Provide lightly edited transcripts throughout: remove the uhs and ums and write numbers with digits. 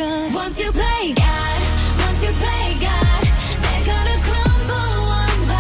Cause once you play God, they're gonna crumble one by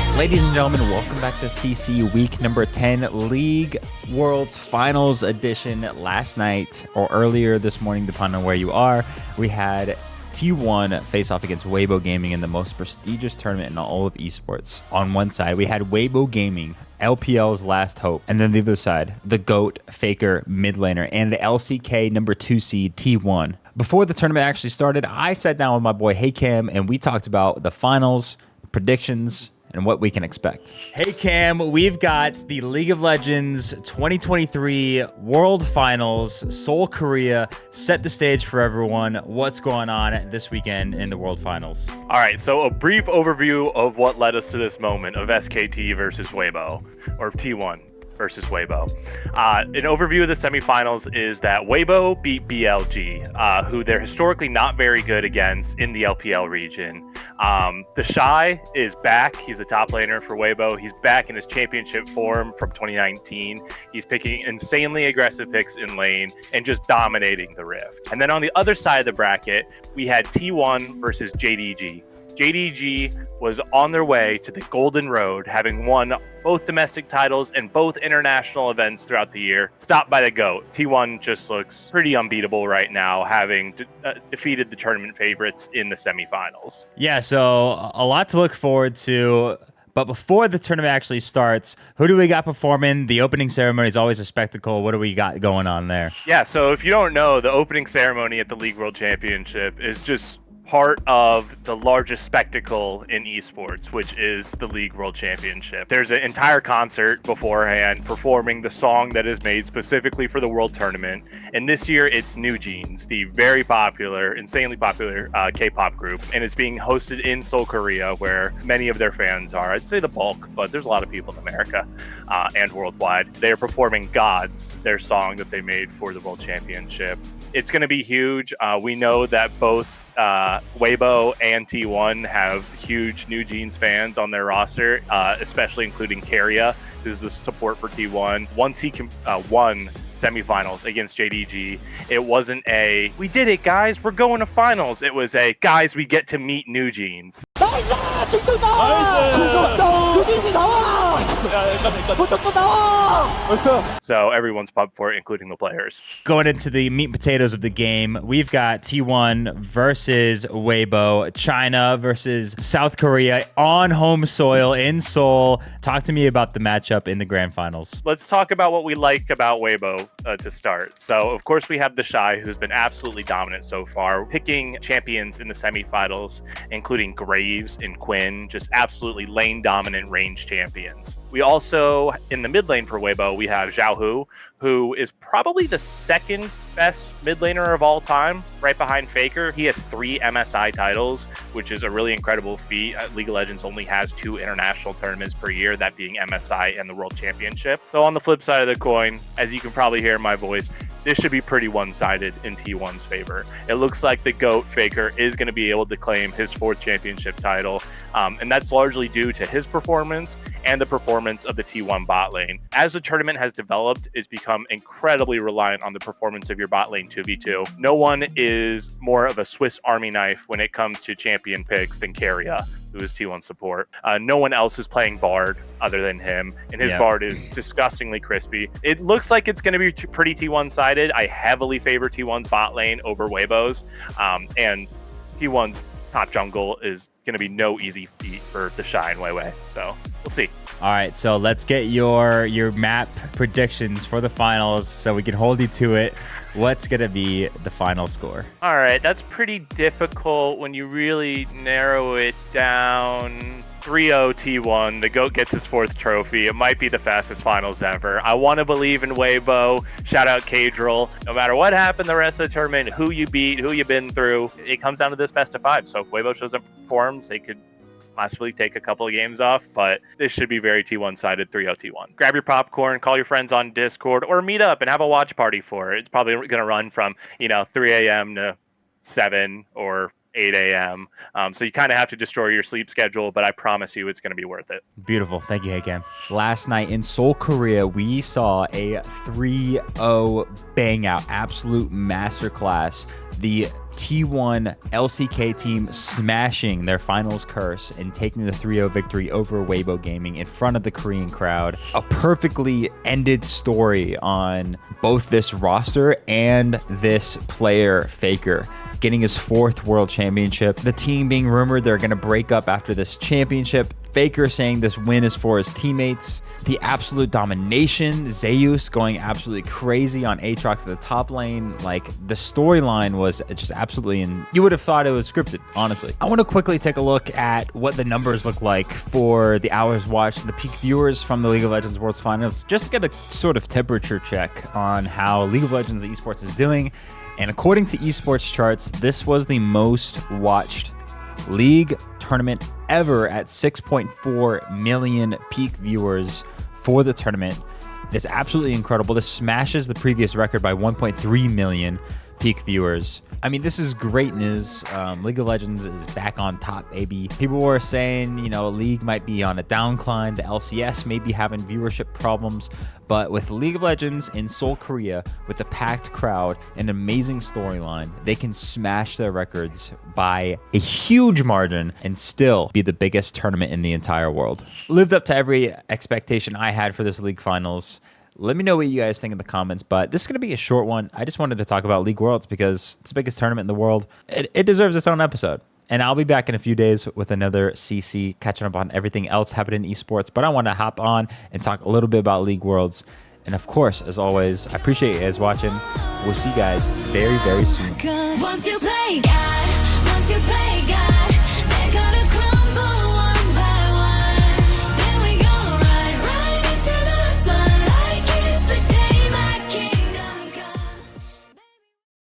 one. Ladies and gentlemen, welcome back to CC week number 10 League Worlds Finals edition. Last night or earlier this morning, depending on where you are, we had T1 face off against Weibo Gaming in the most prestigious tournament in all of esports. On one side, we had Weibo Gaming, LPL's last hope, and then the other side, the GOAT Faker mid laner and the LCK number 2 seed T1. Before the tournament actually started, I sat down with my boy Hey Cam and we talked about the finals, predictions, and what we can expect. Hey Cam, we've got the League of Legends 2023 World Finals, Seoul, Korea. Set the stage for everyone. What's going on this weekend in the World Finals? All right, so a brief overview of what led us to this moment of SKT versus Weibo, or T1 versus Weibo. An overview of the semifinals is that Weibo beat BLG, who they're historically not very good against in the LPL region. The Shy is back. He's the top laner for Weibo. He's back in his championship form from 2019. He's picking insanely aggressive picks in lane and just dominating the Rift. And then on the other side of the bracket, we had T1 versus JDG. JDG was on their way to the Golden Road, having won both domestic titles and both international events throughout the year, stopped by the GOAT. T1 just looks pretty unbeatable right now, having defeated the tournament favorites in the semifinals. Yeah, so a lot to look forward to. But before the tournament actually starts, who do we got performing? The opening ceremony is always a spectacle. What do we got going on there? Yeah, so if you don't know, the opening ceremony at the League World Championship is just part of the largest spectacle in esports, which is the League World Championship. There's an entire concert beforehand performing the song that is made specifically for the World Tournament. And this year it's New Jeans, the very popular, insanely popular K-pop group. And it's being hosted in Seoul, Korea, where many of their fans are. I'd say the bulk, but there's a lot of people in America and worldwide. They're performing Gods, their song that they made for the World Championship. It's going to be huge. We know that both Weibo and T1 have huge New Jeans fans on their roster, especially including Keria, who's the support for T1. Once he won semifinals against JDG, it wasn't a, we did it guys, we're going to finals. It was a, guys, we get to meet New Jeans. So everyone's pumped for it, including the players. Going into the meat and potatoes of the game, we've got T1 versus Weibo, China versus South Korea on home soil in Seoul. Talk to me about the matchup in the grand finals. Let's talk about what we like about Weibo to start. So, of course, we have the Shy, who's been absolutely dominant so far, picking champions in the semifinals, including Graves and Quinn, just absolutely lane dominant range champions. We also, in the mid lane for Weibo, we have Xiaohu, who is probably the second best mid laner of all time, right behind Faker. He has 3 MSI titles, which is a really incredible feat. League of Legends only has 2 international tournaments per year, that being MSI and the World Championship. So on the flip side of the coin, as you can probably hear in my voice, this should be pretty one-sided in T1's favor. It looks like the GOAT Faker is going to be able to claim his 4th championship title, and that's largely due to his performance and the performance of the T1 bot lane. As the tournament has developed, it's become incredibly reliant on the performance of your bot lane 2v2. No one is more of a Swiss Army knife when it comes to champion picks than Keria, who is T1 support. No one else is playing Bard other than him, and his Bard is disgustingly crispy. It looks like it's going to be pretty T1-sided. I heavily favor T1's bot lane over Weibo's, and T1's top jungle is going to be no easy feat for the Shy and Weiwei, so we'll see. All right, so let's get your map predictions for the finals so we can hold you to it. What's going to be the final score? All right, that's pretty difficult when you really narrow it down. 3-0 T1. The GOAT gets his 4th trophy. It might be the fastest finals ever. I want to believe in Weibo. Shout out Cadril. No matter what happened the rest of the tournament, who you beat, who you've been through, it comes down to this best of 5. So if Weibo shows up performs, they could possibly take a couple of games off, but this should be very T1-sided, 3-0 T1. Grab your popcorn, call your friends on Discord, or meet up and have a watch party for it. It's probably going to run from, 3 a.m. to 7 or 8 a.m. So you kind of have to destroy your sleep schedule, but I promise you it's going to be worth it. Beautiful. Thank you, Hey Last night in Seoul, Korea, we saw a 3-0 bang out, absolute masterclass. The T1 LCK team smashing their finals curse and taking the 3-0 victory over Weibo Gaming in front of the Korean crowd. A perfectly ended story on both this roster and this player, Faker, getting his 4th world championship. The team being rumored they're going to break up after this championship. Faker saying this win is for his teammates. The absolute domination. Zeus going absolutely crazy on Aatrox at the top lane. Like, the storyline was just absolutely, and you would have thought it was scripted, honestly. I want to quickly take a look at what the numbers look like for the hours watched, the peak viewers from the League of Legends Worlds Finals, just to get a sort of temperature check on how League of Legends esports is doing. And according to esports charts, this was the most watched League tournament ever at 6.4 million peak viewers for the tournament. It's absolutely incredible. This smashes the previous record by 1.3 million peak viewers. I mean, this is great news. League of Legends is back on top, baby. People were saying, you know, League might be on a downcline. The LCS may be having viewership problems. But with League of Legends in Seoul, Korea, with a packed crowd, an amazing storyline, they can smash their records by a huge margin and still be the biggest tournament in the entire world. Lived up to every expectation I had for this League Finals. Let me know what you guys think in the comments, but this is going to be a short one. I just wanted to talk about League Worlds because it's the biggest tournament in the world. It deserves its own episode. And I'll be back in a few days with another CC, catching up on everything else happening in esports. But I want to hop on and talk a little bit about League Worlds. And of course, as always, I appreciate you guys watching. We'll see you guys very, very soon. Once you play God,